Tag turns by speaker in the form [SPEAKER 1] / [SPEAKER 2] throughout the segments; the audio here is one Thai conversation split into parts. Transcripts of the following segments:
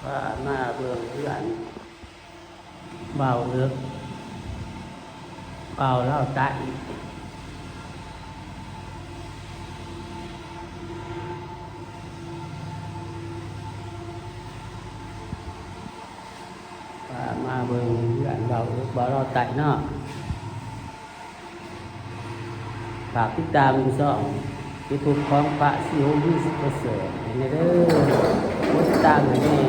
[SPEAKER 1] ว่ามาเบิ่งเพื่อนเบาเอิกเบาเล่าใจว่ามาเบิ่งเพื่อนเบาเอิกเบาเล่าใจเนาะฝากติดตามช่องยูทูบของพระสิโอมิสประเสริฐนี่เด้อกดติดตามให้แน่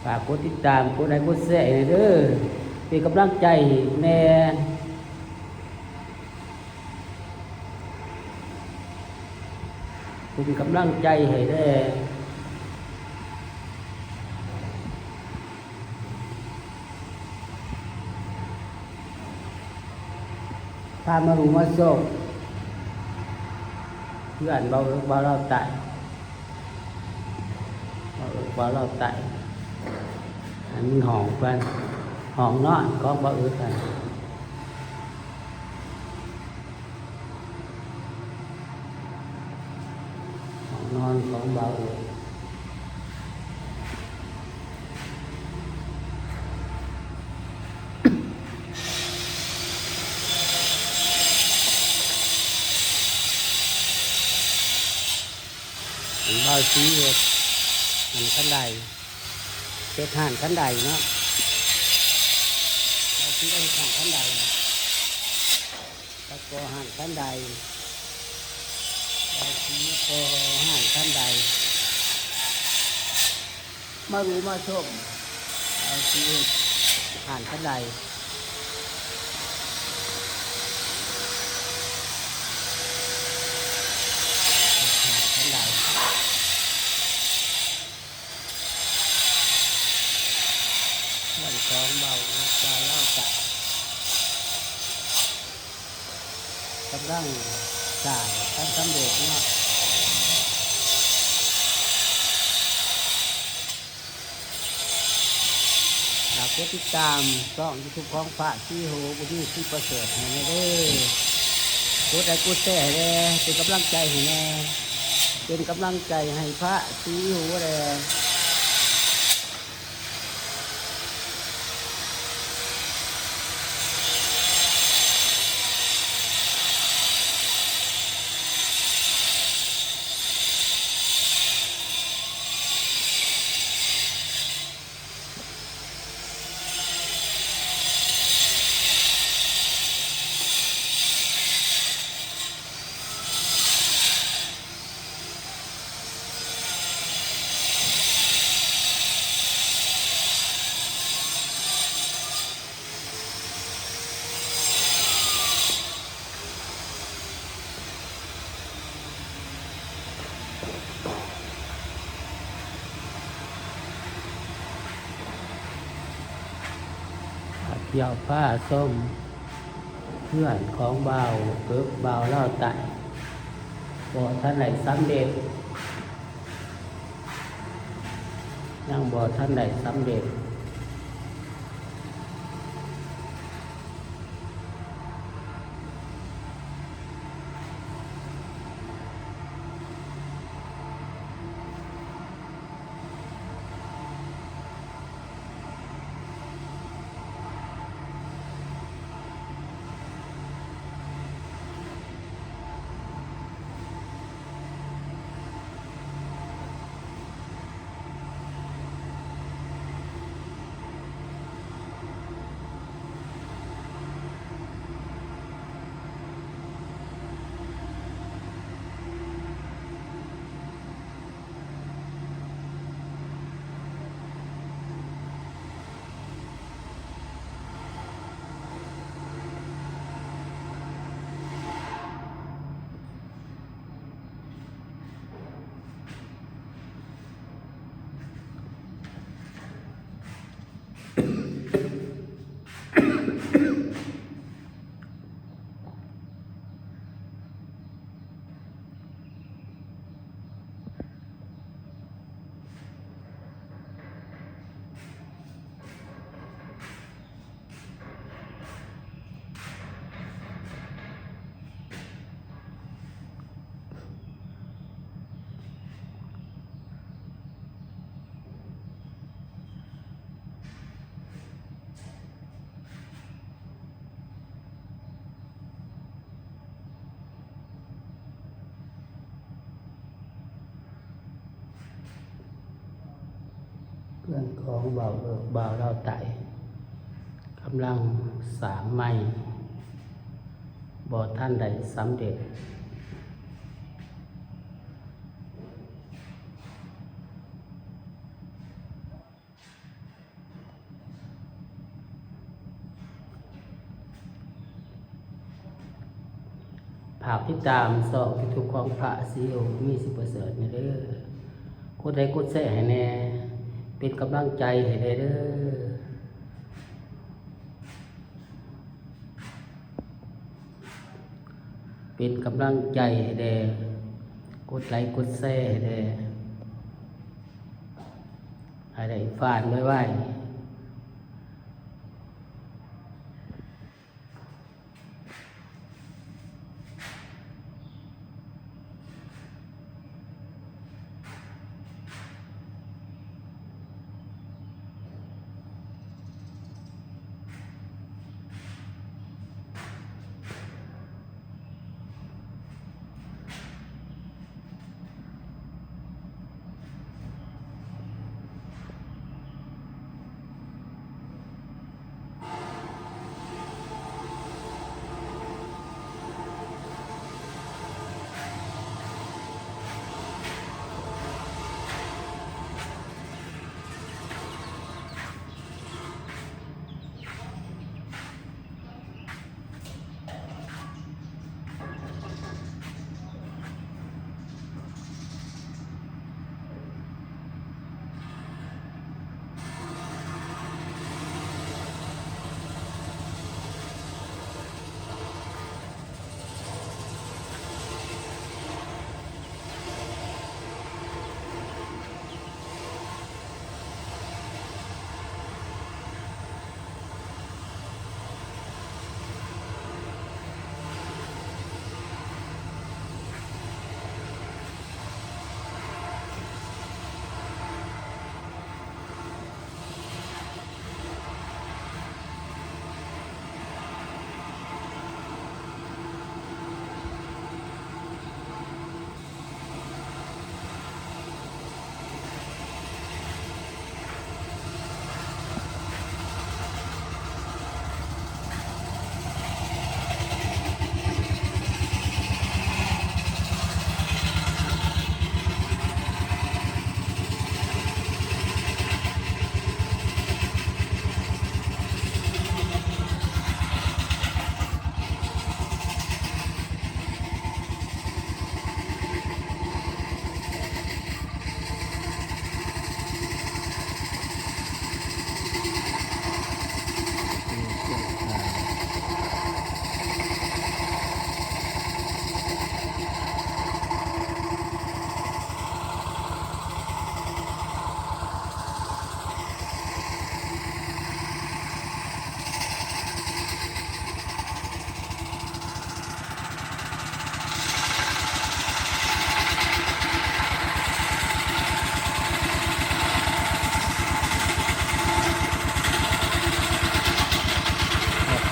[SPEAKER 1] ฝากกดติดตามกดไลค์กดแชร์ให้เด้อเป็นกำลังใจแน่เป็นกำลังใจให้แน่พามารู้มาโชคเพื่อนเบาเอิกเบาเล่าใจเบาเอิกเบาเล่าใจอันนี้ห้องเพื่อนห้องนอนก็เบาเอิกกันห้องนอนของเบาเอิกเบาสีเอ็ดหันขันใดเอ็ดหันขันใดเนาะเบาสีเอ็ดหันขันใดตะโกหันขันใดเบาสีโกหันขันใดมารู้มาชมเบาสีเอ็ดหันขันใดหันขันใดวันของเบาเอิกเบาเล่าใจกำลังสร้างทำสำเร็จเนาะฝากกดติดตามช่องยูทูบของพระสิโอมิสประเสริฐให้แน่เด้อกดไลค์กดแชร์ให้แน่เป็นกำลังใจให้แน่เป็นกำลังใจให้พระสิโอแน่เกี่ยวผ้าส้มเพื่อนของเบาเอิกเบาเล่าใจบ่ท่านไหนสำเร็จยังบ่ท่านไหนสำเร็จ เพื่อนของบ่าวบ่าวเราไต่กำลังสร้างใหม่บ่ท่านใดสำเร็จภาพที่ตามสองที่ทุกของพระศรีโอมีสิประเสริฐนี่เด้อกดไลค์กดแชร์ให้แน่เป็นกำลังใจให้ได้เด้อเป็นกำลังใจให้แด่กดไลค์กดแชร์ให้แด่ให้ได้ฟานไว้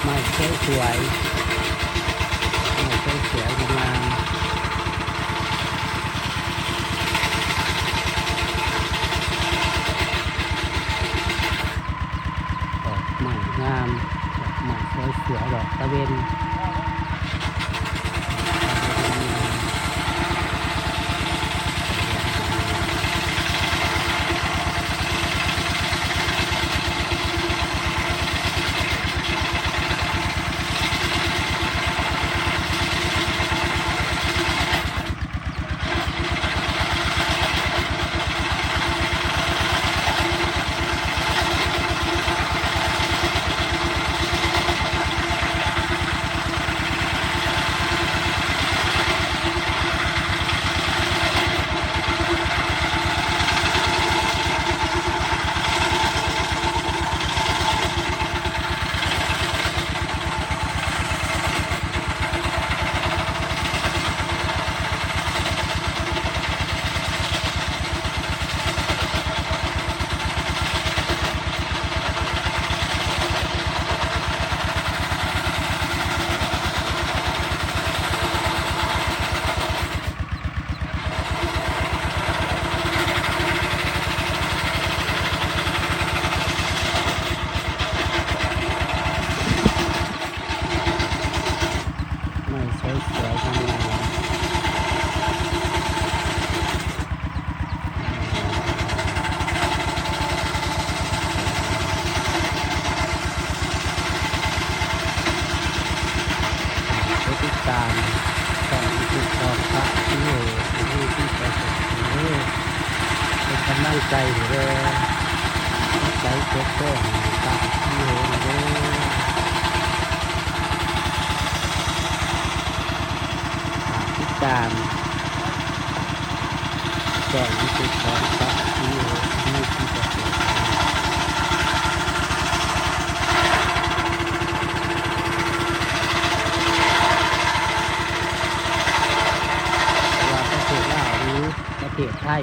[SPEAKER 1] ไม่สวยสวยงามดอกไม้งามดอกไม้สวยสวยดอกตะเวน ตามช่องยูทูบของพระที่โหผู้ที่ประสบเป็นกำลังใจเลยใจกดแก้พระที่โหเลยติดตามช่องยูทูบของพระที่โหผู้ที่ประสบประเทศไทย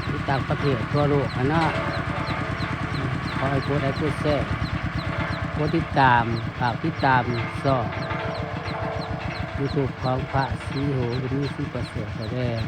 [SPEAKER 1] หรือต่างประเทศทั่วโลกนะขอให้กดไลค์กดแชร์กดติดตามฝากติดตามช่องยูทูบของพระศรีโหบุญมีศรีประเสริฐแสดง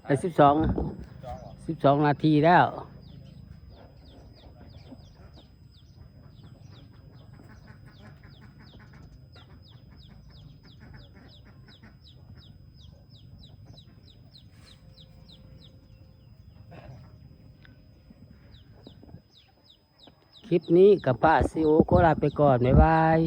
[SPEAKER 1] ไป12 นาทีแล้วคลิปนี้กับป้าซีโอโคลาไปก่อนบ๊ายบาย